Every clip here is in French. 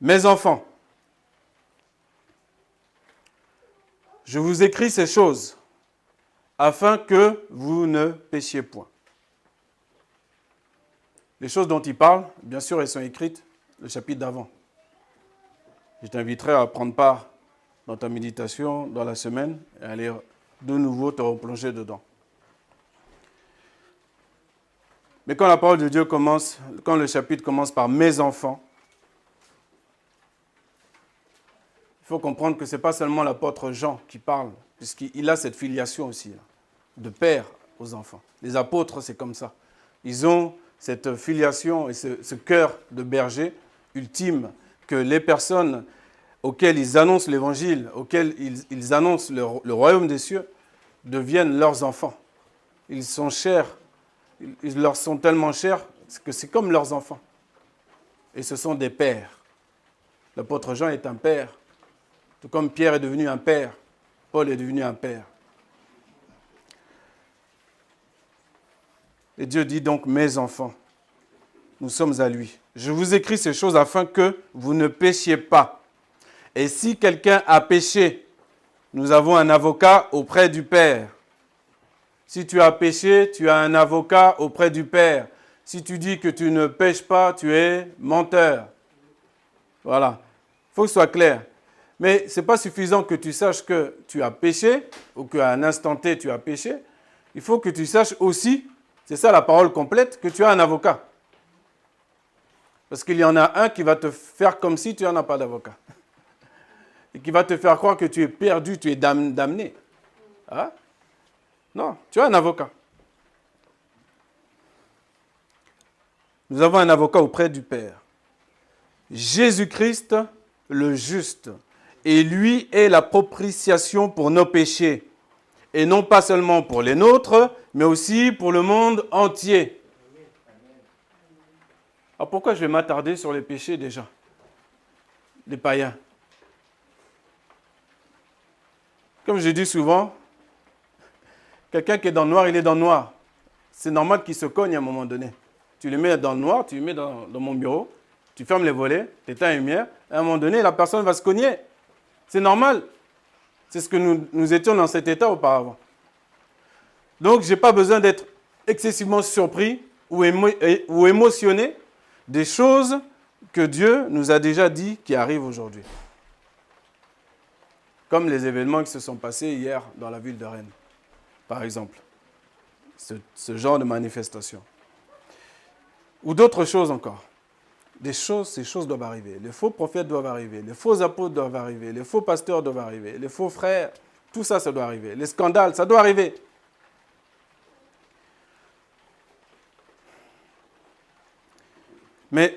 Mes enfants, je vous écris ces choses afin que vous ne péchiez point. Les choses dont il parle, bien sûr, elles sont écrites le chapitre d'avant. Je t'inviterai à prendre part dans ta méditation dans la semaine et à aller de nouveau te replonger dedans. Mais quand la parole de Dieu commence, quand le chapitre commence par « mes enfants », il faut comprendre que ce n'est pas seulement l'apôtre Jean qui parle, puisqu'il a cette filiation aussi, de père aux enfants. Les apôtres, c'est comme ça. Ils ont cette filiation et ce cœur de berger ultime que les personnes auxquelles ils annoncent l'évangile, auxquelles ils annoncent le royaume des cieux, deviennent leurs enfants. Ils sont chers, ils leur sont tellement chers que c'est comme leurs enfants. Et ce sont des pères. L'apôtre Jean est un père. Tout comme Pierre est devenu un père, Paul est devenu un père. Et Dieu dit donc, mes enfants, nous sommes à lui. Je vous écris ces choses afin que vous ne péchiez pas. Et si quelqu'un a péché, nous avons un avocat auprès du Père. Si tu as péché, tu as un avocat auprès du Père. Si tu dis que tu ne péches pas, tu es menteur. Voilà. Il faut que ce soit clair. Mais ce n'est pas suffisant que tu saches que tu as péché, ou qu'à un instant T, tu as péché. Il faut que tu saches aussi, c'est ça la parole complète, que tu as un avocat. Parce qu'il y en a un qui va te faire comme si tu n'en as pas d'avocat. Et qui va te faire croire que tu es perdu, tu es damné. Hein? Non, tu as un avocat. Nous avons un avocat auprès du Père. Jésus-Christ, le juste. Et lui est la propitiation pour nos péchés. Et non pas seulement pour les nôtres, mais aussi pour le monde entier. Alors pourquoi je vais m'attarder sur les péchés déjà des païens? Comme je dis souvent, quelqu'un qui est dans le noir, il est dans le noir. C'est normal qu'il se cogne à un moment donné. Tu le mets dans le noir, tu le mets dans mon bureau, tu fermes les volets, tu éteins la lumière, à un moment donné, la personne va se cogner. C'est normal. C'est ce que nous étions dans cet état auparavant. Donc, je n'ai pas besoin d'être excessivement surpris ou émotionné des choses que Dieu nous a déjà dit qui arrivent aujourd'hui. Comme les événements qui se sont passés hier dans la ville de Rennes, par exemple. Ce genre de manifestation. Ou d'autres choses encore. Ces choses doivent arriver. Les faux prophètes doivent arriver. Les faux apôtres doivent arriver. Les faux pasteurs doivent arriver. Les faux frères, tout ça, ça doit arriver. Les scandales, ça doit arriver. Mais,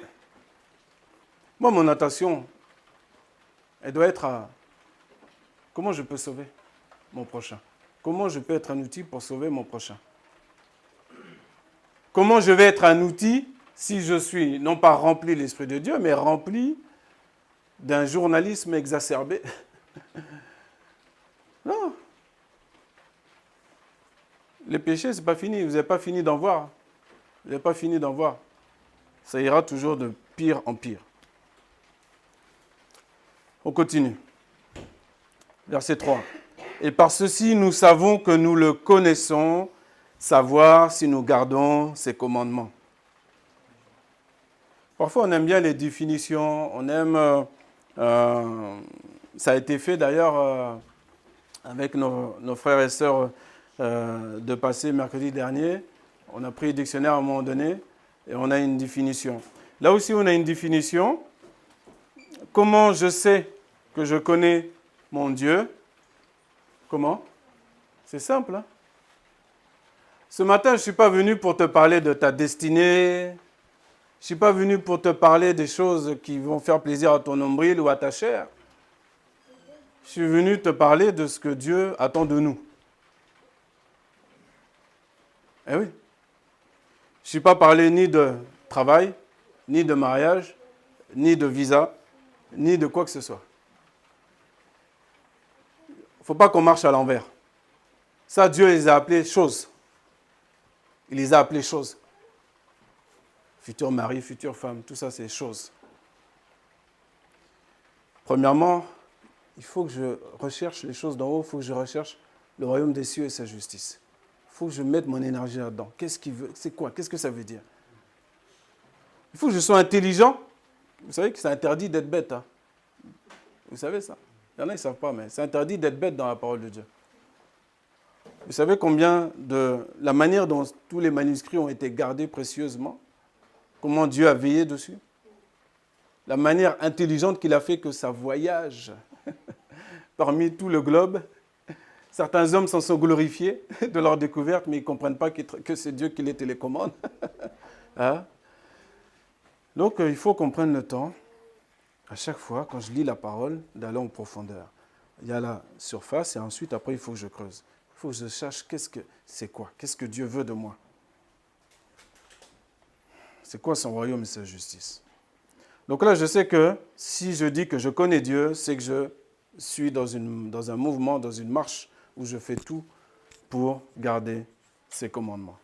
moi, mon attention, elle doit être à comment je peux sauver mon prochain. Comment je peux être un outil pour sauver mon prochain. Comment je vais être un outil si je suis non pas rempli de l'Esprit de Dieu, mais rempli d'un journalisme exacerbé. Non. Les péchés, ce n'est pas fini. Vous n'avez pas fini d'en voir. Vous n'avez pas fini d'en voir. Ça ira toujours de pire en pire. On continue. Verset 3. Et par ceci, nous savons que nous le connaissons, savoir si nous gardons ses commandements. Parfois, on aime bien les définitions, on aime... ça a été fait d'ailleurs avec nos frères et sœurs de passé mercredi dernier. On a pris le dictionnaire à un moment donné et on a une définition. Là aussi, on a une définition. Comment je sais que je connais mon Dieu? Comment? C'est simple. Hein? Ce matin, je ne suis pas venu pour te parler de ta destinée. Je ne suis pas venu pour te parler des choses qui vont faire plaisir à ton nombril ou à ta chair. Je suis venu te parler de ce que Dieu attend de nous. Eh oui. Je ne suis pas parlé ni de travail, ni de mariage, ni de visa, ni de quoi que ce soit. Il ne faut pas qu'on marche à l'envers. Ça, Dieu les a appelés choses. Il les a appelés choses. Futur mari, future femme, tout ça, c'est choses. Premièrement, il faut que je recherche les choses d'en haut, il faut que je recherche le royaume des cieux et sa justice. Il faut que je mette mon énergie là-dedans. Qu'est-ce qu'il veut? C'est quoi? Qu'est-ce que ça veut dire? Il faut que je sois intelligent. Vous savez que c'est interdit d'être bête. Hein? Vous savez ça? Il y en a qui ne savent pas, mais c'est interdit d'être bête dans la parole de Dieu. Vous savez combien de la manière dont tous les manuscrits ont été gardés précieusement, comment Dieu a veillé dessus, la manière intelligente qu'il a fait que ça voyage parmi tout le globe. Certains hommes s'en sont glorifiés de leur découverte, mais ils ne comprennent pas que c'est Dieu qui les télécommande. Hein? Donc, il faut qu'on prenne le temps, à chaque fois, quand je lis la parole, d'aller en profondeur. Il y a la surface et ensuite, après, il faut que je creuse. Il faut que je sache qu'est-ce que Dieu veut de moi. C'est quoi son royaume et sa justice? Donc là, je sais que si je dis que je connais Dieu, c'est que je suis dans un mouvement, dans une marche où je fais tout pour garder ses commandements.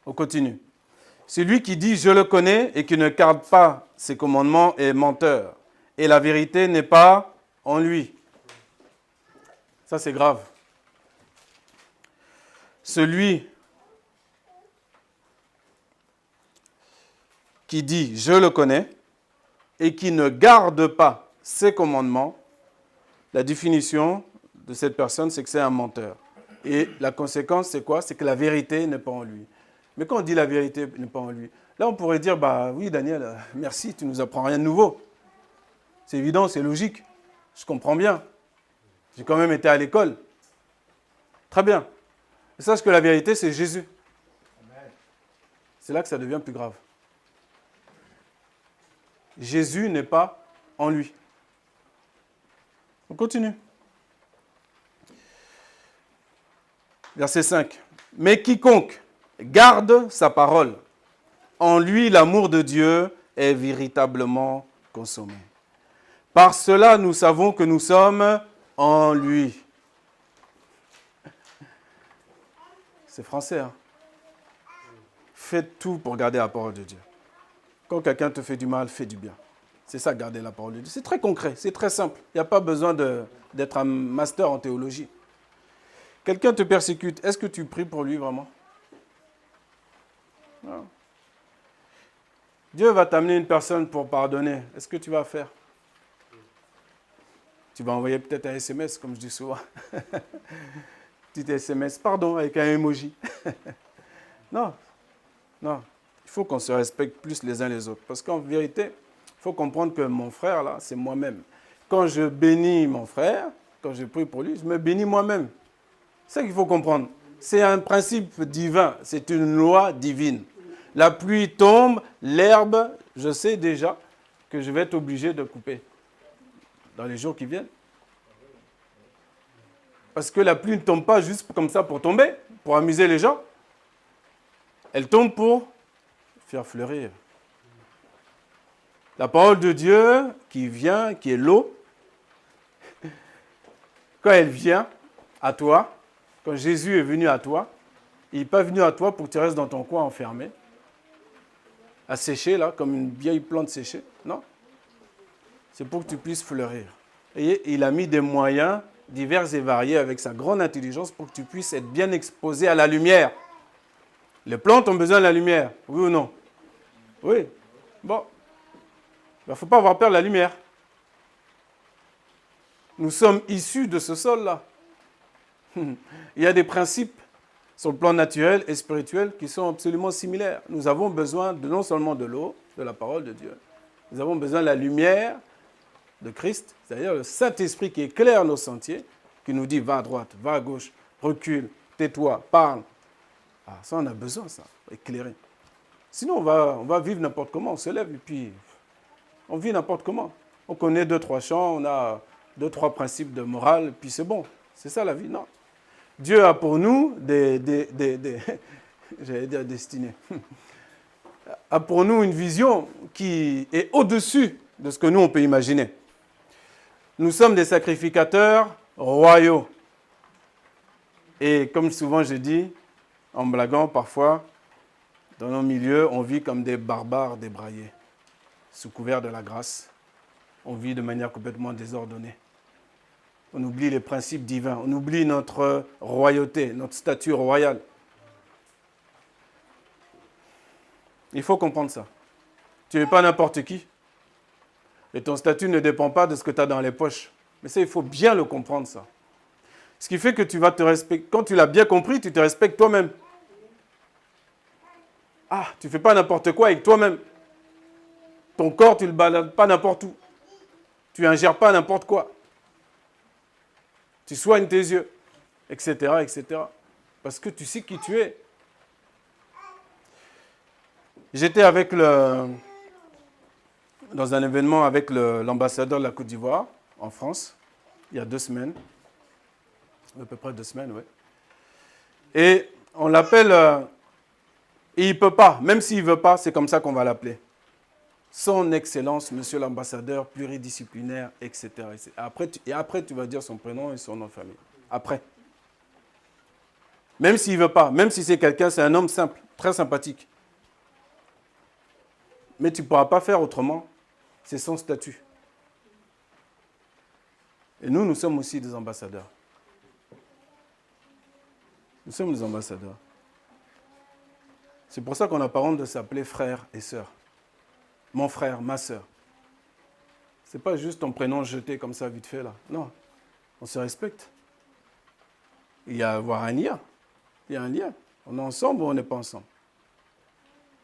On continue. Celui qui dit « je le connais » et qui ne garde pas ses commandements est menteur. Et la vérité n'est pas en lui. Ça, c'est grave. Celui qui dit « je le connais » et qui ne garde pas ses commandements, la définition de cette personne, c'est que c'est un menteur. Et la conséquence, c'est quoi? C'est que la vérité n'est pas en lui. Mais quand on dit la vérité n'est pas en lui, là on pourrait dire, bah oui Daniel, merci, tu ne nous apprends rien de nouveau. C'est évident, c'est logique, je comprends bien. J'ai quand même été à l'école. Très bien. Et sache que la vérité, c'est Jésus. C'est là que ça devient plus grave. Jésus n'est pas en lui. On continue. Verset 5. Mais quiconque garde sa parole, en lui l'amour de Dieu est véritablement consommé. Par cela, nous savons que nous sommes en lui. C'est français, hein? Faites tout pour garder la parole de Dieu. Quand quelqu'un te fait du mal, fais du bien. C'est ça, garder la parole de Dieu. C'est très concret, c'est très simple. Il n'y a pas besoin d'être un master en théologie. Quelqu'un te persécute, est-ce que tu pries pour lui vraiment? Non. Dieu va t'amener une personne pour pardonner. Est-ce que tu vas faire? Tu vas envoyer peut-être un SMS, comme je dis souvent. Petit SMS, pardon, avec un emoji. Non, non. Il faut qu'on se respecte plus les uns les autres. Parce qu'en vérité, il faut comprendre que mon frère, là, c'est moi-même. Quand je bénis mon frère, quand je prie pour lui, je me bénis moi-même. C'est ça qu'il faut comprendre. C'est un principe divin, c'est une loi divine. La pluie tombe, l'herbe, je sais déjà que je vais être obligé de couper dans les jours qui viennent. Parce que la pluie ne tombe pas juste comme ça pour tomber, pour amuser les gens. Elle tombe pour faire fleurir. La parole de Dieu qui vient, qui est l'eau, quand elle vient à toi, quand Jésus est venu à toi, il n'est pas venu à toi pour que tu restes dans ton coin enfermé, à sécher, là, comme une vieille plante séchée. Non. C'est pour que tu puisses fleurir. Et il a mis des moyens divers et variés avec sa grande intelligence pour que tu puisses être bien exposé à la lumière. Les plantes ont besoin de la lumière, oui ou non? Oui. Bon. Il ne faut pas avoir peur de la lumière. Nous sommes issus de ce sol-là. Il y a des principes sur le plan naturel et spirituel qui sont absolument similaires. Nous avons besoin non seulement de l'eau, de la parole de Dieu, nous avons besoin de la lumière de Christ, c'est-à-dire le Saint-Esprit qui éclaire nos sentiers, qui nous dit va à droite, va à gauche, recule, tais-toi, parle. Ah, ça, on a besoin, ça, éclairer. Sinon, on va vivre n'importe comment, on se lève et puis on vit n'importe comment. On connaît 2-3 chants, on a 2-3 principes de morale, puis c'est bon. C'est ça la vie, non. Dieu a pour nous j'allais dire destinées, a pour nous une vision qui est au-dessus de ce que nous, on peut imaginer. Nous sommes des sacrificateurs royaux. Et comme souvent je dis, en blaguant parfois, dans nos milieux, on vit comme des barbares débraillés, sous couvert de la grâce. on vit de manière complètement désordonnée. On oublie les principes divins, on oublie notre royauté, notre statut royal. Il faut comprendre ça. Tu n'es pas n'importe qui. Et ton statut ne dépend pas de ce que tu as dans les poches. Mais ça, il faut bien le comprendre, ça. Ce qui fait que tu vas te respecter. Quand tu l'as bien compris, tu te respectes toi-même. Ah, tu ne fais pas n'importe quoi avec toi-même. Ton corps, tu ne le balades pas n'importe où. Tu n'ingères pas n'importe quoi. Tu soignes tes yeux, etc., etc. Parce que tu sais qui tu es. J'étais dans un événement avec l'ambassadeur de la Côte d'Ivoire en France, il y a 2 semaines. À peu près 2 semaines, oui. Et on l'appelle, et il ne peut pas, même s'il ne veut pas, c'est comme ça qu'on va l'appeler. Son Excellence, Monsieur l'ambassadeur pluridisciplinaire, etc. Et après, tu vas dire son prénom et son nom de famille. Après. Même s'il ne veut pas, même si c'est quelqu'un, c'est un homme simple, très sympathique. Mais tu ne pourras pas faire autrement. C'est son statut. Et nous sommes aussi des ambassadeurs. Nous sommes des ambassadeurs. C'est pour ça qu'on n'a pas honte de s'appeler frère et sœur. Mon frère, ma sœur. Ce n'est pas juste ton prénom jeté comme ça vite fait là. Non, on se respecte. Il y a avoir un lien. Il y a un lien. On est ensemble ou on n'est pas ensemble.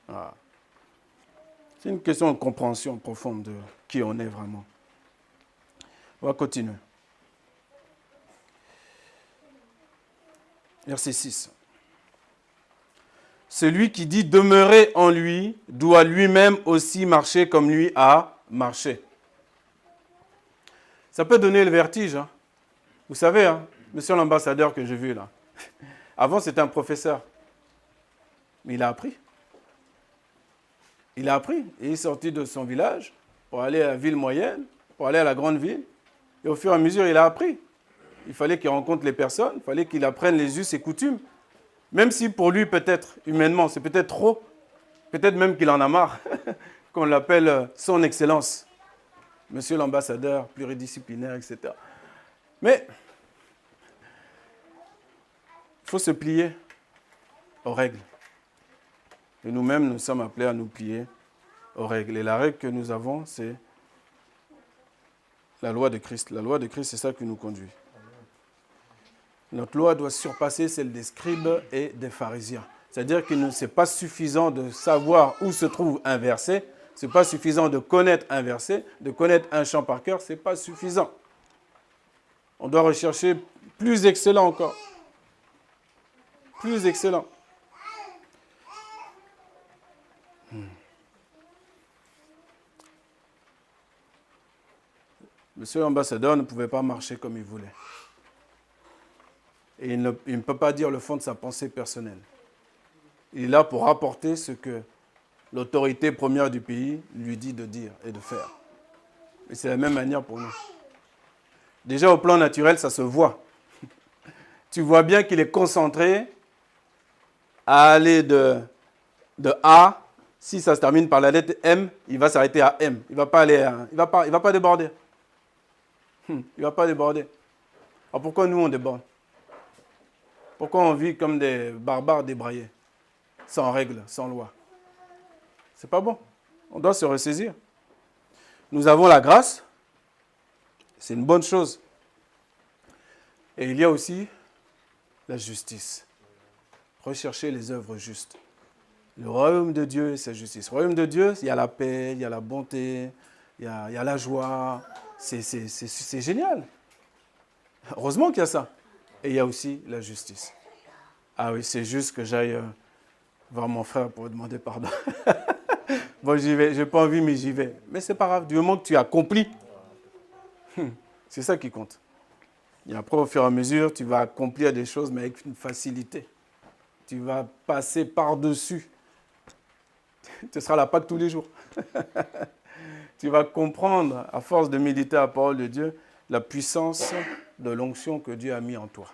Voilà. C'est une question de compréhension profonde de qui on est vraiment. On va continuer. Verset 6. Celui qui dit demeurer en lui doit lui-même aussi marcher comme lui a marché. Ça peut donner le vertige. Hein. Vous savez, hein, monsieur l'ambassadeur que j'ai vu là, avant c'était un professeur. Mais il a appris. Il a appris. Et il est sorti de son village pour aller à la ville moyenne, pour aller à la grande ville. Et au fur et à mesure, il a appris. Il fallait qu'il rencontre les personnes, il fallait qu'il apprenne les us et coutumes. Même si pour lui, peut-être, humainement, c'est peut-être trop. Peut-être même qu'il en a marre, qu'on l'appelle son Excellence, Monsieur l'ambassadeur pluridisciplinaire, etc. Mais il faut se plier aux règles. Et nous-mêmes, nous sommes appelés à nous plier aux règles. Et la règle que nous avons, c'est la loi de Christ. La loi de Christ, c'est ça qui nous conduit. Notre loi doit surpasser celle des scribes et des pharisiens. C'est-à-dire que ce n'est pas suffisant de savoir où se trouve un verset, ce n'est pas suffisant de connaître un verset, de connaître un chant par cœur, ce n'est pas suffisant. On doit rechercher plus excellent encore. Plus excellent. Monsieur l'ambassadeur ne pouvait pas marcher comme il voulait. Et il ne peut pas dire le fond de sa pensée personnelle. Il est là pour rapporter ce que l'autorité première du pays lui dit de dire et de faire. Et c'est la même manière pour nous. Déjà au plan naturel, ça se voit. Tu vois bien qu'il est concentré à aller de A. Si ça se termine par la lettre M, il va s'arrêter à M. Il va pas aller il va pas déborder. Il ne va pas déborder. Alors pourquoi nous on déborde? Pourquoi on vit comme des barbares débraillés, sans règles, sans loi? C'est pas bon. On doit se ressaisir. Nous avons la grâce. C'est une bonne chose. Et il y a aussi la justice. Rechercher les œuvres justes. Le royaume de Dieu et sa justice. Le royaume de Dieu, il y a la paix, il y a la bonté, il y a la joie. C'est génial. Heureusement qu'il y a ça. Et il y a aussi la justice. Ah oui, c'est juste que j'aille voir mon frère pour demander pardon. Bon, j'y vais. Je n'ai pas envie, mais j'y vais. Mais c'est pas grave. Du moment que tu accomplis, c'est ça qui compte. Et après, au fur et à mesure, tu vas accomplir des choses, mais avec une facilité. Tu vas passer par-dessus. Ce sera la Pâque tous les jours. Tu vas comprendre, à force de méditer la parole de Dieu, la puissance de l'onction que Dieu a mis en toi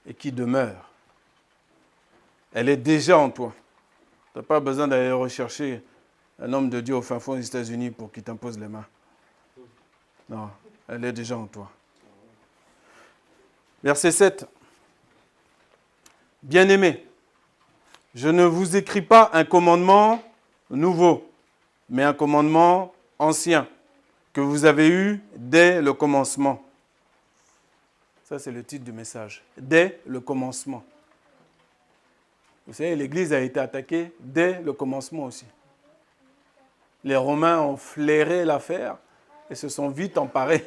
et qui demeure. Elle est déjà en toi. Tu n'as pas besoin d'aller rechercher un homme de Dieu au fin fond des États-Unis pour qu'il t'impose les mains. Non, elle est déjà en toi. Verset 7. Bien-aimés, je ne vous écris pas un commandement nouveau, mais un commandement ancien, que vous avez eu dès le commencement. Ça, c'est le titre du message. Dès le commencement. Vous savez, l'Église a été attaquée dès le commencement aussi. Les Romains ont flairé l'affaire et se sont vite emparés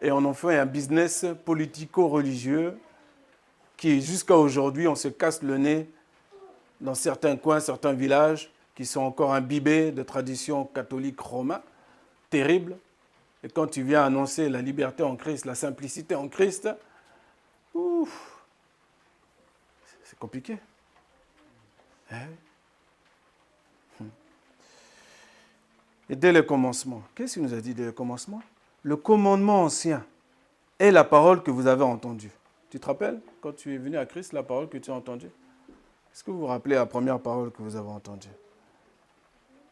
et en ont fait un business politico-religieux qui, jusqu'à aujourd'hui, on se casse le nez dans certains coins, certains villages qui sont encore imbibés de traditions catholiques romaines, terribles. Et quand tu viens annoncer la liberté en Christ, la simplicité en Christ, ouf, c'est compliqué. Et dès le commencement, qu'est-ce qu'il nous a dit dès le commencement? Le commandement ancien est la parole que vous avez entendue. Tu te rappelles, quand tu es venu à Christ, la parole que tu as entendue? Est-ce que vous vous rappelez la première parole que vous avez entendue?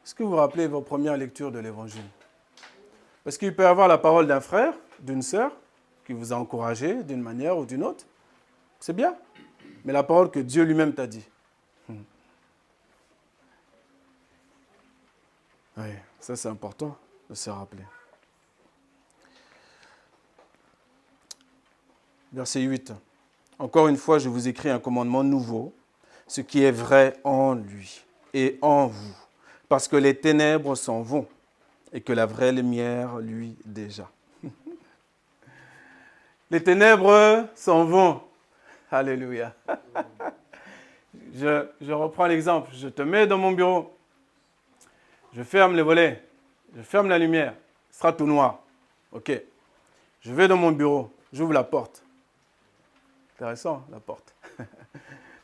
Est-ce que vous vous rappelez vos premières lectures de l'Évangile? Parce qu'il peut y avoir la parole d'un frère, d'une sœur, qui vous a encouragé d'une manière ou d'une autre. C'est bien. Mais la parole que Dieu lui-même t'a dit. Oui, ça c'est important de se rappeler. Verset 8. Encore une fois, je vous écris un commandement nouveau, ce qui est vrai en lui et en vous, parce que les ténèbres s'en vont et que la vraie lumière, lui, déjà. Les ténèbres s'en vont. Alléluia. Je reprends l'exemple. Je te mets dans mon bureau. Je ferme les volets. Je ferme la lumière. Ce sera tout noir. OK. Je vais dans mon bureau. J'ouvre la porte. Intéressant, la porte.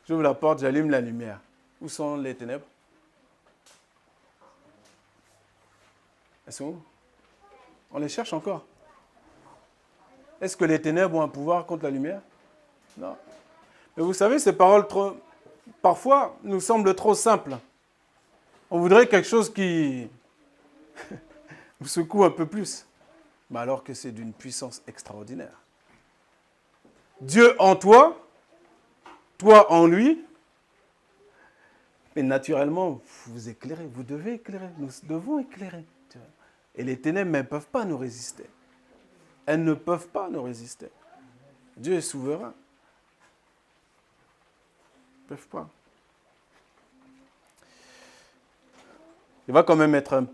J'ouvre la porte, j'allume la lumière. Où sont les ténèbres? Elles sont où? On les cherche encore. Est-ce que les ténèbres ont un pouvoir contre la lumière? Non. Mais vous savez, ces paroles parfois nous semblent trop simples. On voudrait quelque chose qui vous secoue un peu plus. Mais alors que c'est d'une puissance extraordinaire. Dieu en toi, toi en lui, mais naturellement, vous éclairez, vous devez éclairer, nous devons éclairer. Et les ténèbres ne peuvent pas nous résister. Elles ne peuvent pas nous résister. Dieu est souverain. Ils ne peuvent pas. Il va quand même être un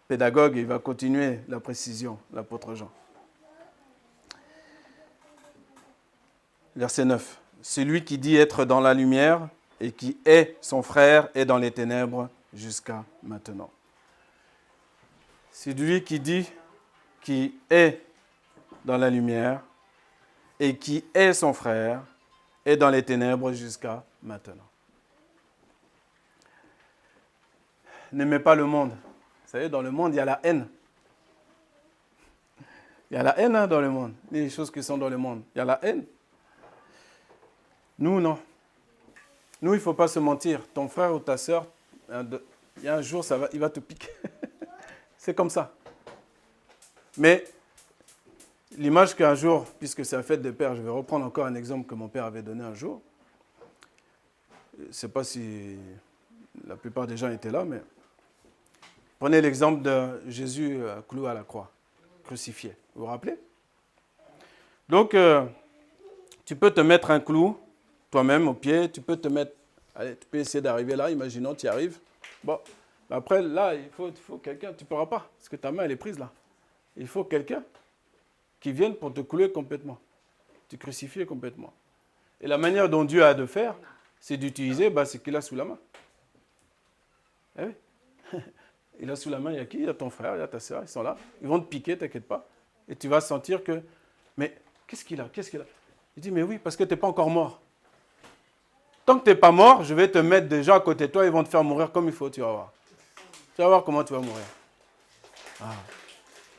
pédagogue et il va continuer la précision, l'apôtre Jean. Verset 9. Celui qui dit être dans la lumière et qui est son frère est dans les ténèbres jusqu'à maintenant. Celui qui dit qui est dans la lumière et qui est son frère est dans les ténèbres jusqu'à maintenant. N'aimez pas le monde. Vous savez, dans le monde, il y a la haine. Il y a la haine dans le monde. Les choses qui sont dans le monde. Il y a la haine. Nous, non. Nous, il ne faut pas se mentir. Ton frère ou ta sœur, il y a un jour, il va te piquer. C'est comme ça. Mais l'image qu'un jour, puisque c'est la fête des pères, je vais reprendre encore un exemple que mon père avait donné un jour. Je ne sais pas si la plupart des gens étaient là, mais prenez l'exemple de Jésus cloué à la croix, crucifié. Vous vous rappelez? Donc, tu peux te mettre un clou toi-même au pied, tu peux te mettre, allez, tu peux essayer d'arriver là, imaginons, tu y arrives. Bon, après, là, il faut quelqu'un, tu ne pourras pas, parce que ta main, elle est prise là. Il faut quelqu'un qui vienne pour te clouer complètement, te crucifier complètement. Et la manière dont Dieu a de faire, c'est d'utiliser ce qu'il a sous la main. Eh oui. Il a sous la main, il y a qui? Il y a ton frère, il y a ta soeur, ils sont là. Ils vont te piquer, t'inquiète pas. Et tu vas sentir que, mais qu'est-ce qu'il a? Qu'est-ce qu'il a? Il dit, mais oui, parce que tu n'es pas encore mort. Tant que tu n'es pas mort, je vais te mettre des gens à côté de toi, ils vont te faire mourir comme il faut, tu vas voir. Tu vas voir comment tu vas mourir. Ah.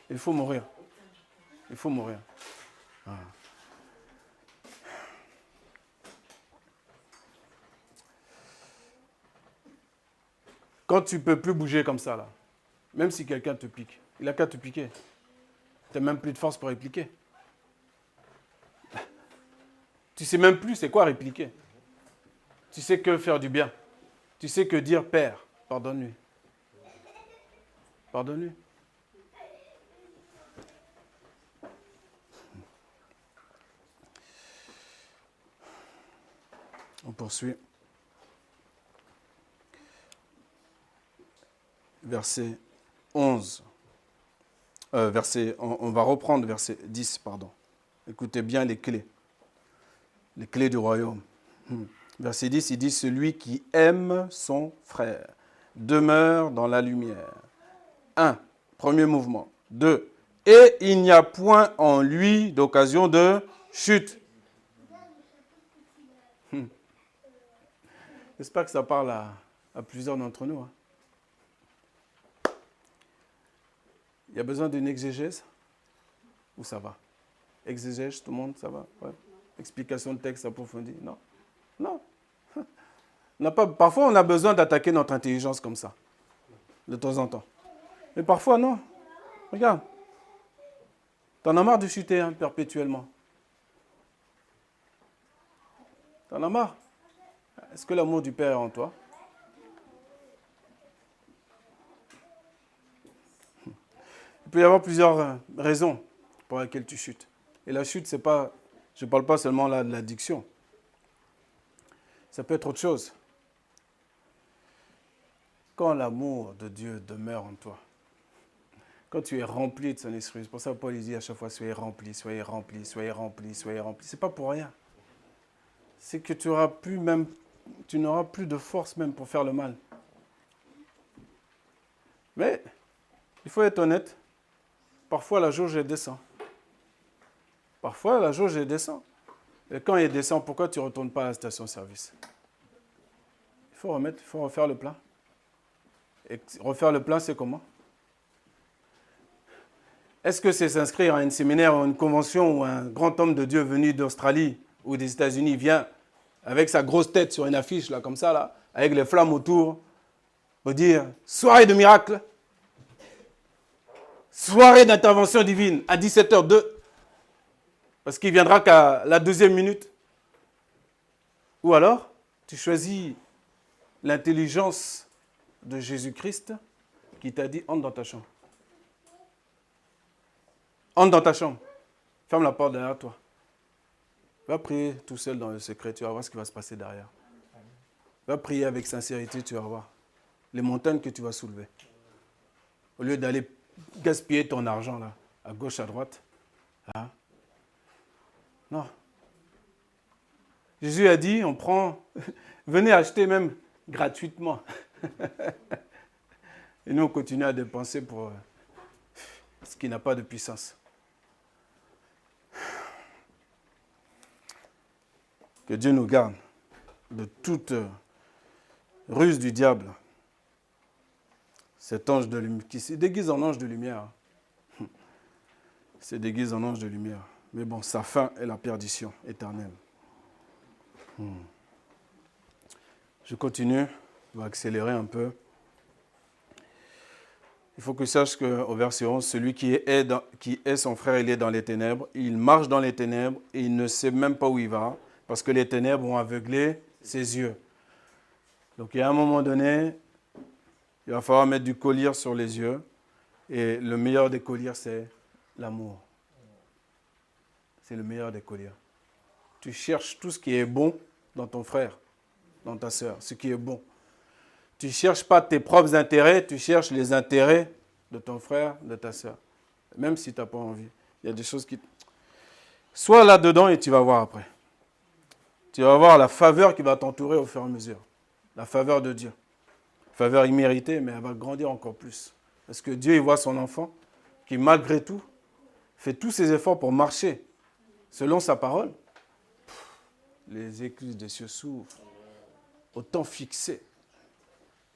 Il faut mourir. Il faut mourir. Ah. Quand tu ne peux plus bouger comme ça, là, même si quelqu'un te pique, il n'a qu'à te piquer. Tu n'as même plus de force pour répliquer. Tu ne sais même plus c'est quoi répliquer. Tu sais que faire du bien. Tu sais que dire Père, pardonne-lui. Pardonne-lui. On poursuit. Verset 11. On va reprendre verset 10, pardon. Écoutez bien les clés. Les clés du royaume. Verset 10, il dit, celui qui aime son frère demeure dans la lumière. 1, premier mouvement. 2, et il n'y a point en lui d'occasion de chute. J'espère que ça parle à plusieurs d'entre nous. Hein. Il y a besoin d'une exégèse? Ou ça va? Exégèse, tout le monde, ça va? Ouais. Explication de texte approfondie? Non. Non. Parfois, on a besoin d'attaquer notre intelligence comme ça, de temps en temps. Mais parfois, non. Regarde. T'en as marre de chuter hein, perpétuellement. T'en as marre? Est-ce que l'amour du Père est en toi? Il peut y avoir plusieurs raisons pour lesquelles tu chutes. Et la chute, c'est pas, je ne parle pas seulement là de l'addiction. Ça peut être autre chose. Quand l'amour de Dieu demeure en toi, quand tu es rempli de son esprit, c'est pour ça que Paul dit à chaque fois, soyez remplis, soyez remplis, soyez remplis, soyez remplis. Ce n'est pas pour rien. C'est que tu n'auras plus de force même pour faire le mal. Mais, il faut être honnête, parfois la jauge descend. Parfois la jauge descend. Et quand il descend, pourquoi tu ne retournes pas à la station-service? Il faut refaire le plein. Et refaire le plein, c'est comment? Est-ce que c'est s'inscrire à un séminaire ou une convention où un grand homme de Dieu venu d'Australie ou des États-Unis vient avec sa grosse tête sur une affiche, là, comme ça, là, avec les flammes autour, pour dire « Soirée de miracle, soirée d'intervention divine à 17h02 », parce qu'il ne viendra qu'à la 2e minute. Ou alors, tu choisis l'intelligence de Jésus-Christ qui t'a dit « Entre dans ta chambre ». Entre dans ta chambre. Ferme la porte derrière toi. Va prier tout seul dans le secret. Tu vas voir ce qui va se passer derrière. Va prier avec sincérité. Tu vas voir les montagnes que tu vas soulever. Au lieu d'aller gaspiller ton argent là, à gauche, à droite. Hein? Non. Jésus a dit, on prend, venez acheter même gratuitement. Et nous, on continue à dépenser pour ce qui n'a pas de puissance. Que Dieu nous garde de toute ruse du diable. Cet ange de lumière, qui se déguise en ange de lumière. Se déguise en ange de lumière. Mais bon, sa fin est la perdition éternelle. Je continue, je vais accélérer un peu. Il faut que tu saches qu'au verset 11, celui qui est son frère, il est dans les ténèbres. Il marche dans les ténèbres et il ne sait même pas où il va parce que les ténèbres ont aveuglé ses yeux. Donc, il y a un moment donné, il va falloir mettre du collier sur les yeux. Et le meilleur des colliers, c'est l'amour. C'est le meilleur des colliers. Tu cherches tout ce qui est bon dans ton frère, dans ta sœur, ce qui est bon. Tu ne cherches pas tes propres intérêts, tu cherches les intérêts de ton frère, de ta sœur. Même si tu n'as pas envie. Il y a des choses qui... Sois là-dedans et tu vas voir après. Tu vas voir la faveur qui va t'entourer au fur et à mesure. La faveur de Dieu. Faveur imméritée, mais elle va grandir encore plus. Parce que Dieu, il voit son enfant qui, malgré tout, fait tous ses efforts pour marcher selon sa parole. Les écluses des cieux s'ouvrent. Au temps fixé.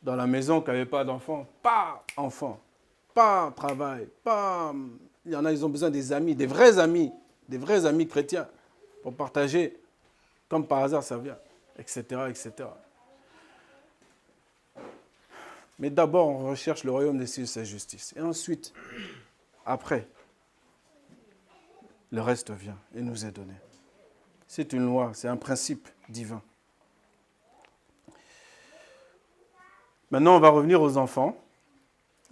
Dans la maison qui n'avait pas d'enfant, pas enfant, pas travail, pas... Il y en a, ils ont besoin des amis, des vrais amis chrétiens pour partager. Comme par hasard, ça vient, etc., etc. Mais d'abord, on recherche le royaume des cieux et sa justice. Et ensuite, après, le reste vient et nous est donné. C'est une loi, c'est un principe divin. Maintenant, on va revenir aux enfants.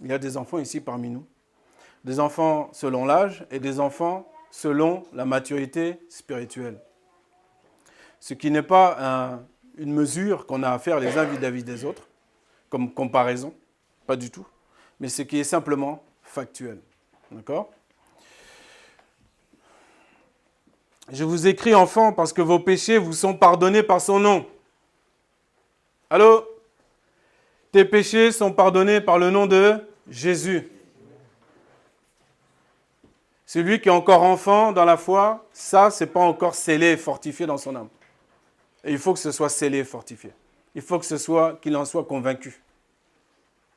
Il y a des enfants ici parmi nous. Des enfants selon l'âge et des enfants selon la maturité spirituelle. Ce qui n'est pas une mesure qu'on a à faire les uns vis-à-vis des autres, comme comparaison, pas du tout, mais ce qui est simplement factuel. D'accord ? Je vous écris, enfants, parce que vos péchés vous sont pardonnés par son nom. Allô ? Tes péchés sont pardonnés par le nom de Jésus. Celui qui est encore enfant dans la foi, ça, ce n'est pas encore scellé et fortifié dans son âme. Et il faut que ce soit scellé et fortifié. Il faut qu'il en soit convaincu.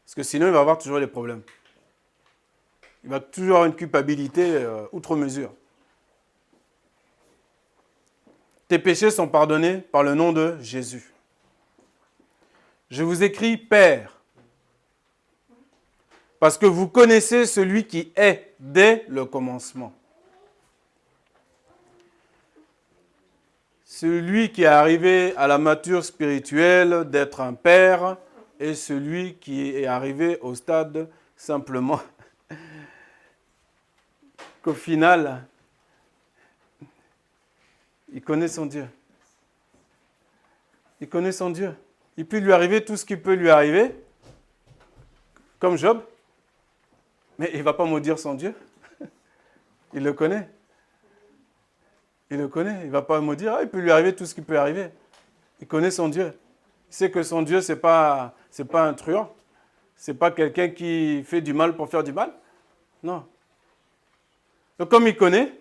Parce que sinon, il va avoir toujours des problèmes. Il va toujours avoir une culpabilité outre mesure. Tes péchés sont pardonnés par le nom de Jésus. Je vous écris Père, parce que vous connaissez celui qui est dès le commencement. Celui qui est arrivé à la mature spirituelle d'être un père et celui qui est arrivé au stade simplement qu'au final, il connaît son Dieu. Il connaît son Dieu. Il peut lui arriver tout ce qui peut lui arriver, comme Job, mais il ne va pas maudire son Dieu. Il le connaît. Il le connaît. Il ne va pas maudire. Il peut lui arriver tout ce qui peut arriver. Il connaît son Dieu. Il sait que son Dieu, ce n'est pas un truand. Ce n'est pas quelqu'un qui fait du mal pour faire du mal. Non. Donc comme il connaît,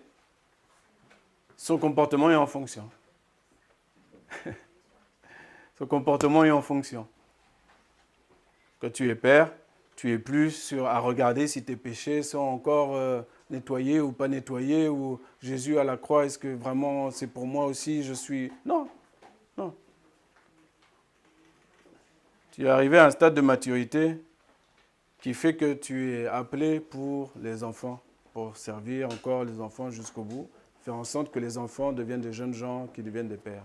son comportement est en fonction. Son comportement est en fonction. Quand tu es père, tu es plus à regarder si tes péchés sont encore nettoyés ou pas nettoyés, ou Jésus à la croix, est-ce que vraiment c'est pour moi aussi, je suis... Non, non. Tu es arrivé à un stade de maturité qui fait que tu es appelé pour les enfants, pour servir encore les enfants jusqu'au bout, faire en sorte que les enfants deviennent des jeunes gens qui deviennent des pères.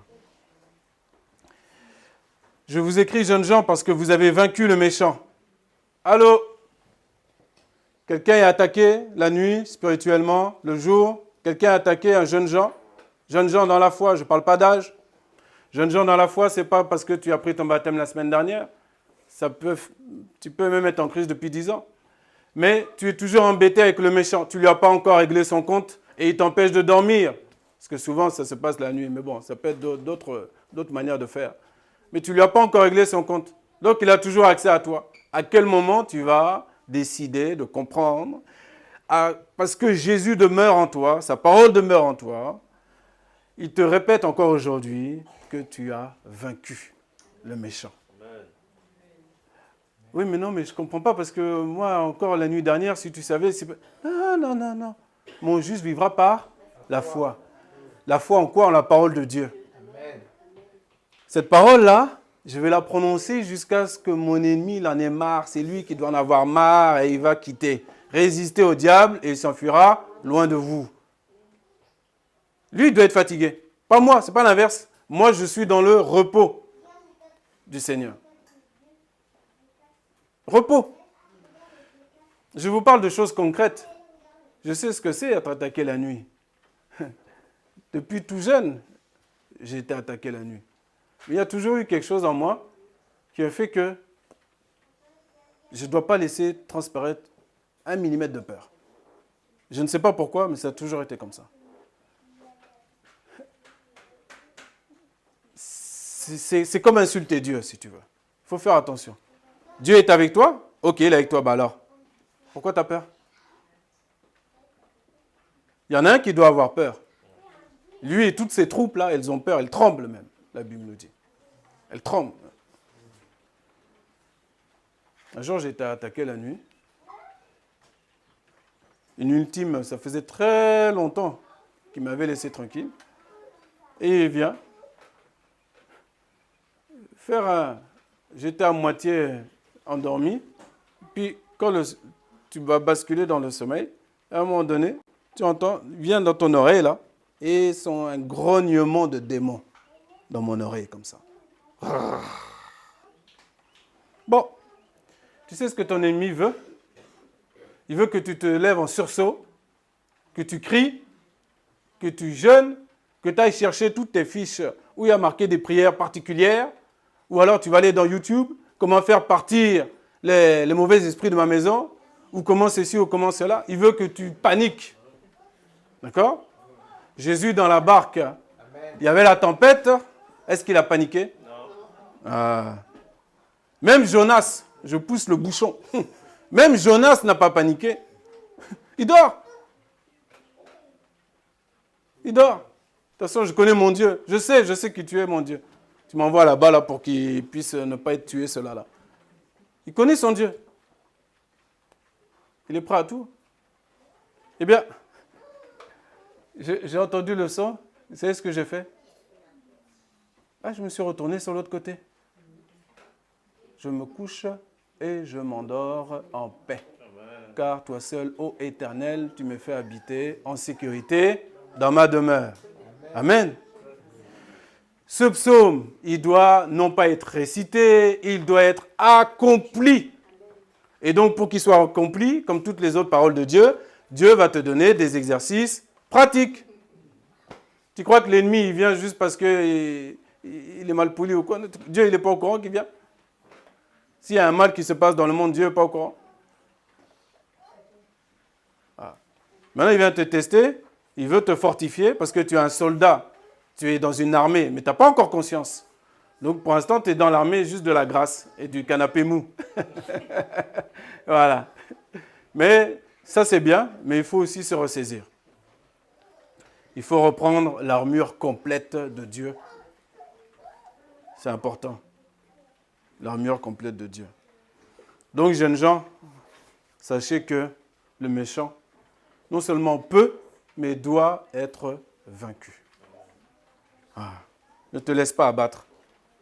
Je vous écris, jeunes gens, parce que vous avez vaincu le méchant. Allô? Quelqu'un est attaqué la nuit, spirituellement, le jour? Quelqu'un a attaqué un jeune gens? Jeunes gens dans la foi, je ne parle pas d'âge. Jeunes gens dans la foi, ce n'est pas parce que tu as pris ton baptême la semaine dernière. Tu peux même être en crise depuis 10 ans. Mais tu es toujours embêté avec le méchant. Tu ne lui as pas encore réglé son compte et il t'empêche de dormir. Parce que souvent, ça se passe la nuit. Mais bon, ça peut être d'autres manières de faire. Mais tu ne lui as pas encore réglé son compte. Donc, il a toujours accès à toi. À quel moment tu vas décider de comprendre parce que Jésus demeure en toi, sa parole demeure en toi, il te répète encore aujourd'hui que tu as vaincu le méchant. Amen. Oui, mais non, mais je ne comprends pas parce que moi, encore la nuit dernière, si tu savais... Non. Mon juste vivra par la foi. La foi en quoi? En la parole de Dieu. Amen. Cette parole-là, je vais la prononcer jusqu'à ce que mon ennemi il en ait marre. C'est lui qui doit en avoir marre et il va quitter. Résistez au diable et il s'enfuira loin de vous. Lui, il doit être fatigué. Pas moi, ce n'est pas l'inverse. Moi, je suis dans le repos du Seigneur. Repos. Je vous parle de choses concrètes. Je sais ce que c'est être attaqué la nuit. Depuis tout jeune, j'ai été attaqué la nuit. Mais il y a toujours eu quelque chose en moi qui a fait que je ne dois pas laisser transparaître 1 millimètre de peur. Je ne sais pas pourquoi, mais ça a toujours été comme ça. C'est comme insulter Dieu, si tu veux. Il faut faire attention. Dieu est avec toi? Ok, il est avec toi, bah alors. Pourquoi tu as peur? Il y en a un qui doit avoir peur. Lui et toutes ses troupes-là, elles ont peur, elles tremblent même, la Bible nous dit. Elles tremblent. Un jour, j'ai été attaqué la nuit. Une ultime, ça faisait très longtemps qu'il m'avait laissé tranquille. Et il vient J'étais à moitié endormi. Puis, quand tu vas basculer dans le sommeil, à un moment donné, tu entends, vient dans ton oreille là, et sont un grognement de démons dans mon oreille comme ça. Bon, tu sais ce que ton ennemi veut? Il veut que tu te lèves en sursaut, que tu cries, que tu jeûnes, que tu ailles chercher toutes tes fiches où il y a marqué des prières particulières, ou alors tu vas aller dans YouTube, comment faire partir les mauvais esprits de ma maison, ou comment ceci, ou comment cela. Il veut que tu paniques. D'accord? Jésus dans la barque, il y avait la tempête. Est-ce qu'il a paniqué? Non. Même Jonas, je pousse le bouchon. Même Jonas n'a pas paniqué. Il dort. Il dort. De toute façon, je connais mon Dieu. Je sais que tu es mon Dieu. Tu m'envoies là-bas là, pour qu'il puisse ne pas être tué, cela-là. Il connaît son Dieu. Il est prêt à tout. Eh bien, j'ai entendu le son. Vous savez ce que j'ai fait? Je me suis retourné sur l'autre côté. Je me couche et je m'endors en paix. Car toi seul, ô Éternel, tu me fais habiter en sécurité dans ma demeure. Amen. Ce psaume, il doit non pas être récité, il doit être accompli. Et donc, pour qu'il soit accompli, comme toutes les autres paroles de Dieu, Dieu va te donner des exercices pratiques. Tu crois que l'ennemi, il vient juste parce qu'il est mal poli ou quoi? Dieu, il n'est pas au courant qu'il vient. S'il y a un mal qui se passe dans le monde, Dieu n'est pas au courant. Maintenant, il vient te tester, il veut te fortifier parce que tu es un soldat, tu es dans une armée, mais tu n'as pas encore conscience. Donc, pour l'instant, tu es dans l'armée juste de la grâce et du canapé mou. Voilà. Mais ça, c'est bien, mais il faut aussi se ressaisir. Il faut reprendre l'armure complète de Dieu. C'est important. L'armure complète de Dieu. Donc, jeunes gens, sachez que le méchant, non seulement peut, mais doit être vaincu. Ne te laisse pas abattre.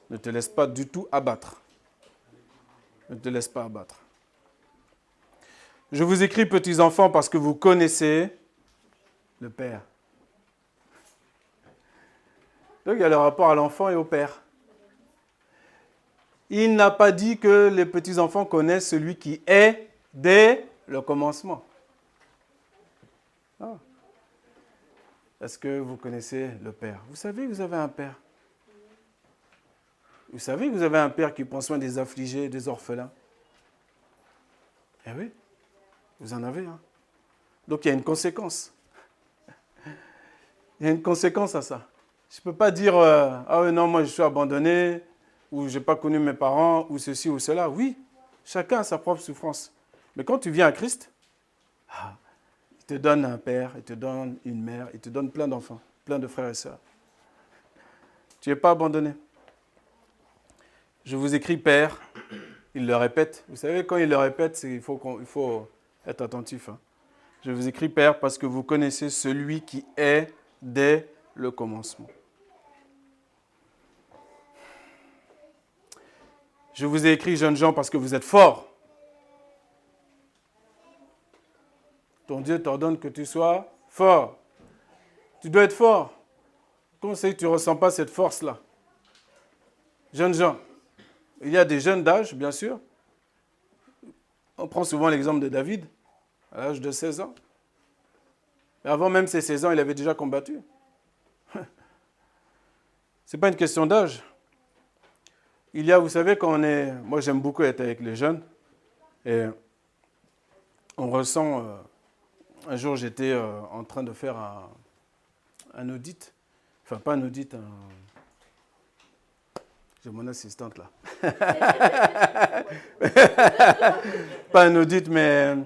Ne te laisse pas du tout abattre. Ne te laisse pas abattre. Je vous écris, petits enfants, parce que vous connaissez le Père. Donc, il y a le rapport à l'enfant et au Père. Il n'a pas dit que les petits-enfants connaissent celui qui est dès le commencement. Est-ce que vous connaissez le Père? Vous savez que vous avez un Père. Vous savez que vous avez un Père qui prend soin des affligés, des orphelins. Eh oui, vous en avez. Donc il y a une conséquence. Il y a une conséquence à ça. Je ne peux pas dire, ah oui, non, moi je suis abandonné, ou je n'ai pas connu mes parents, ou ceci ou cela. Oui, chacun a sa propre souffrance. Mais quand tu viens à Christ, il te donne un père, il te donne une mère, il te donne plein d'enfants, plein de frères et sœurs. Tu n'es pas abandonné. Je vous écris Père, il le répète. Vous savez, quand il le répète, il faut être attentif. Je vous écris Père parce que vous connaissez celui qui est dès le commencement. Je vous ai écrit, jeunes gens, parce que vous êtes forts. Ton Dieu t'ordonne que tu sois fort. Tu dois être fort. Comment c'est que tu ne ressens pas cette force-là? Jeunes gens, il y a des jeunes d'âge, bien sûr. On prend souvent l'exemple de David, à l'âge de 16 ans. Mais avant même ses 16 ans, il avait déjà combattu. Ce n'est pas une question d'âge. Il y a, vous savez, quand on est... Moi, j'aime beaucoup être avec les jeunes. Et on ressent... un jour, j'étais en train de faire un audit. Enfin, pas un audit, j'ai mon assistante là. Pas un audit, mais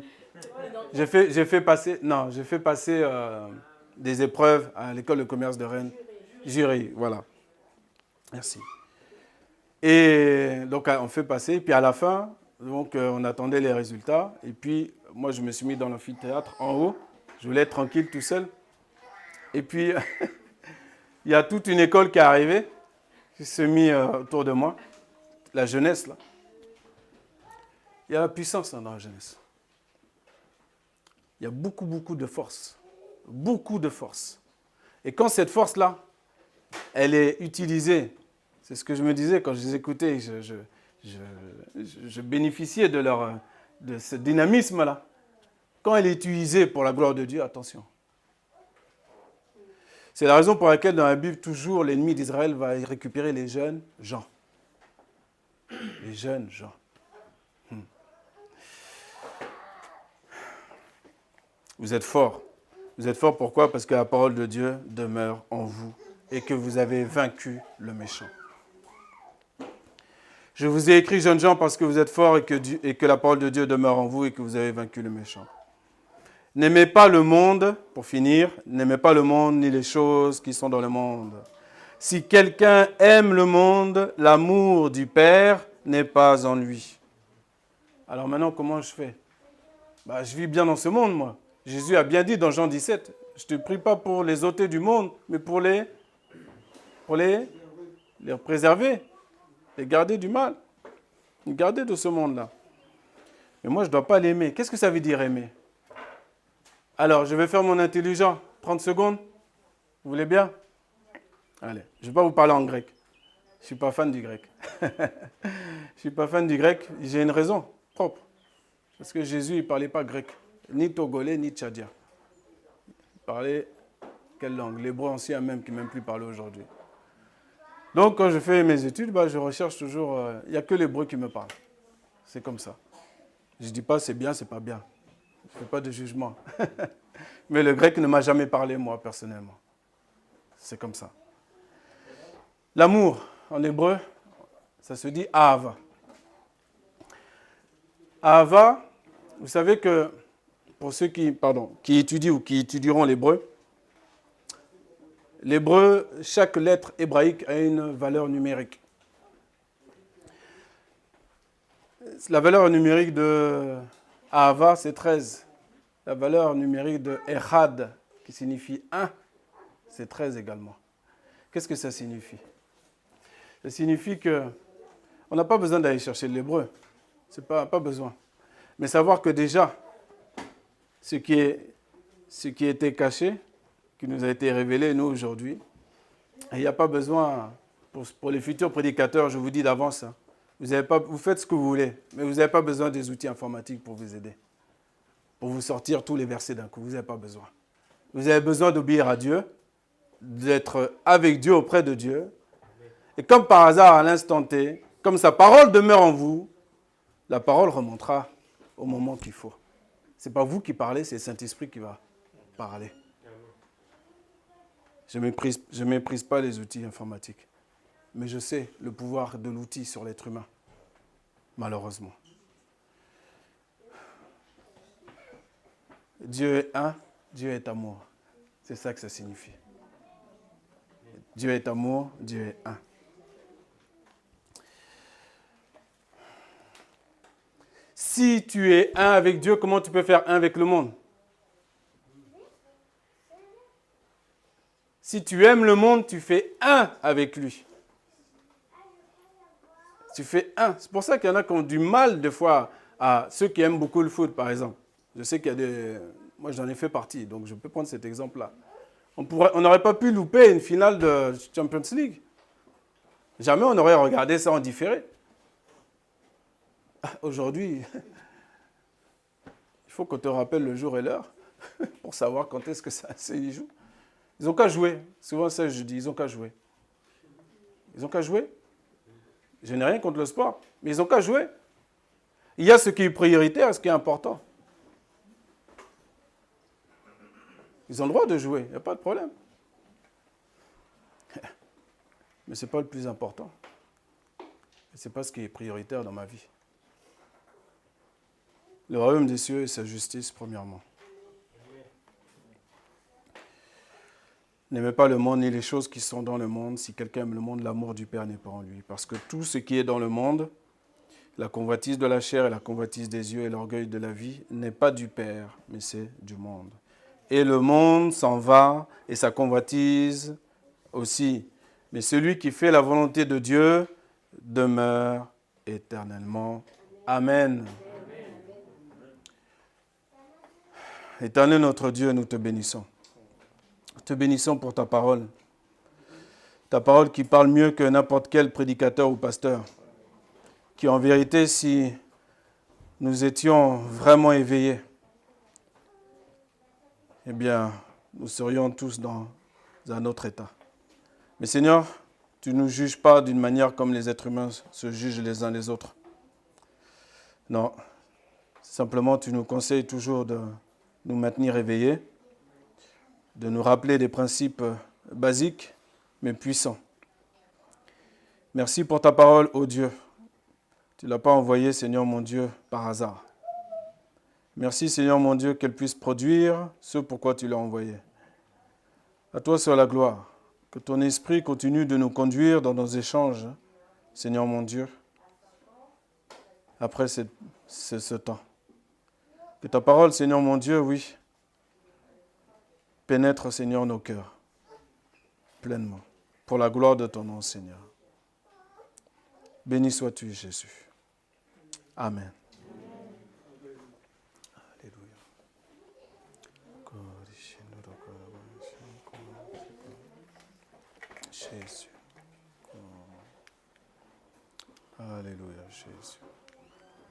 j'ai fait passer des épreuves à l'école de commerce de Rennes. Jury, voilà. Merci. Et donc, on fait passer. Puis à la fin, donc, on attendait les résultats. Et puis, moi, je me suis mis dans l'amphithéâtre en haut. Je voulais être tranquille tout seul. Et puis, il y a toute une école qui est arrivée, qui s'est mise autour de moi. La jeunesse, là. Il y a la puissance dans la jeunesse. Il y a beaucoup, beaucoup de force. beaucoup de force. Et quand cette force-là, elle est utilisée, c'est ce que je me disais quand je les écoutais, je bénéficiais de ce dynamisme-là. Quand elle est utilisée pour la gloire de Dieu, attention. C'est la raison pour laquelle dans la Bible, toujours, l'ennemi d'Israël va récupérer les jeunes gens. Les jeunes gens. Vous êtes forts. Vous êtes forts pourquoi? Parce que la parole de Dieu demeure en vous et que vous avez vaincu le méchant. Je vous ai écrit, jeunes gens, parce que vous êtes forts et que la parole de Dieu demeure en vous et que vous avez vaincu le méchant. N'aimez pas le monde, pour finir, n'aimez pas le monde ni les choses qui sont dans le monde. Si quelqu'un aime le monde, l'amour du Père n'est pas en lui. Alors maintenant, comment je fais? Je vis bien dans ce monde, moi. Jésus a bien dit dans Jean 17, je ne te prie pas pour les ôter du monde, mais pour les préserver, les garder du mal, les garder de ce monde-là. Mais moi, je ne dois pas l'aimer. Qu'est-ce que ça veut dire aimer? Alors, je vais faire mon intelligent. 30 secondes. Vous voulez bien? Allez, je ne vais pas vous parler en grec. Je ne suis pas fan du grec. Je ne suis pas fan du grec. J'ai une raison propre. Parce que Jésus, il ne parlait pas grec. Ni togolais, ni tchadien. Il parlait quelle langue? L'hébreu ancien même, qui ne m'aime plus parler aujourd'hui. Donc, quand je fais mes études, je recherche toujours... Il n'y a que l'hébreu qui me parle. C'est comme ça. Je ne dis pas c'est bien, c'est pas bien. Je ne fais pas de jugement. Mais le grec ne m'a jamais parlé, moi, personnellement. C'est comme ça. L'amour, en hébreu, ça se dit ahava. Ahava, vous savez que, pour ceux qui étudient ou qui étudieront l'hébreu, chaque lettre hébraïque a une valeur numérique. La valeur numérique de ahava, c'est 13. La valeur numérique de echad, qui signifie 1, c'est 13 également. Qu'est-ce que ça signifie? Ça signifie qu'on n'a pas besoin d'aller chercher l'hébreu. C'est pas besoin. Mais savoir que déjà, ce qui était caché, qui nous a été révélé, nous, aujourd'hui, il n'y a pas besoin, pour les futurs prédicateurs, je vous dis d'avance, vous faites ce que vous voulez, mais vous n'avez pas besoin des outils informatiques pour vous aider, pour vous sortir tous les versets d'un coup. Vous n'avez pas besoin. Vous avez besoin d'obéir à Dieu, d'être avec Dieu, auprès de Dieu. Et comme par hasard, à l'instant T, comme sa parole demeure en vous, la parole remontera au moment qu'il faut. Ce n'est pas vous qui parlez, c'est le Saint-Esprit qui va parler. Je ne méprise pas les outils informatiques. Mais je sais le pouvoir de l'outil sur l'être humain. Malheureusement. Dieu est un, Dieu est amour. C'est ça que ça signifie. Dieu est amour, Dieu est un. Si tu es un avec Dieu, comment tu peux faire un avec le monde? Si tu aimes le monde, tu fais un avec lui. Tu fais un. C'est pour ça qu'il y en a qui ont du mal, des fois, à ceux qui aiment beaucoup le foot, par exemple. Je sais qu'il y a des... Moi, j'en ai fait partie, donc je peux prendre cet exemple-là. On n'aurait pas pu louper une finale de Champions League. Jamais on aurait regardé ça en différé. Aujourd'hui, il faut qu'on te rappelle le jour et l'heure pour savoir quand est-ce que ça se joue. Ils n'ont qu'à jouer. Souvent, ça, je dis, ils n'ont qu'à jouer. Ils n'ont qu'à jouer. Je n'ai rien contre le sport, mais ils n'ont qu'à jouer. Il y a ce qui est prioritaire et ce qui est important. Ils ont le droit de jouer, il n'y a pas de problème. Mais ce n'est pas le plus important. Ce n'est pas ce qui est prioritaire dans ma vie. Le royaume des cieux et sa justice, premièrement. N'aimez pas le monde ni les choses qui sont dans le monde. Si quelqu'un aime le monde, l'amour du Père n'est pas en lui. Parce que tout ce qui est dans le monde, la convoitise de la chair et la convoitise des yeux et l'orgueil de la vie, n'est pas du Père, mais c'est du monde. Et le monde s'en va et sa convoitise aussi. Mais celui qui fait la volonté de Dieu demeure éternellement. Amen. Éternel notre Dieu, nous te bénissons. te bénissons pour ta parole. Ta parole qui parle mieux que n'importe quel prédicateur ou pasteur. Qui en vérité, si nous étions vraiment éveillés, eh bien, nous serions tous dans un autre état. Mais Seigneur, tu ne nous juges pas d'une manière comme les êtres humains se jugent les uns les autres. Non, simplement tu nous conseilles toujours de nous maintenir éveillés, de nous rappeler des principes basiques, mais puissants. Merci pour ta parole, ô Dieu. Tu ne l'as pas envoyée, Seigneur mon Dieu, par hasard. Merci, Seigneur mon Dieu, qu'elle puisse produire ce pourquoi tu l'as envoyée. À toi soit la gloire. Que ton esprit continue de nous conduire dans nos échanges, Seigneur mon Dieu, après ce temps. Que ta parole, Seigneur mon Dieu, oui, pénètre, Seigneur, nos cœurs, pleinement, pour la gloire de ton nom, Seigneur. Béni sois-tu, Jésus. Amen. Alléluia. Jésus. Alléluia, Jésus.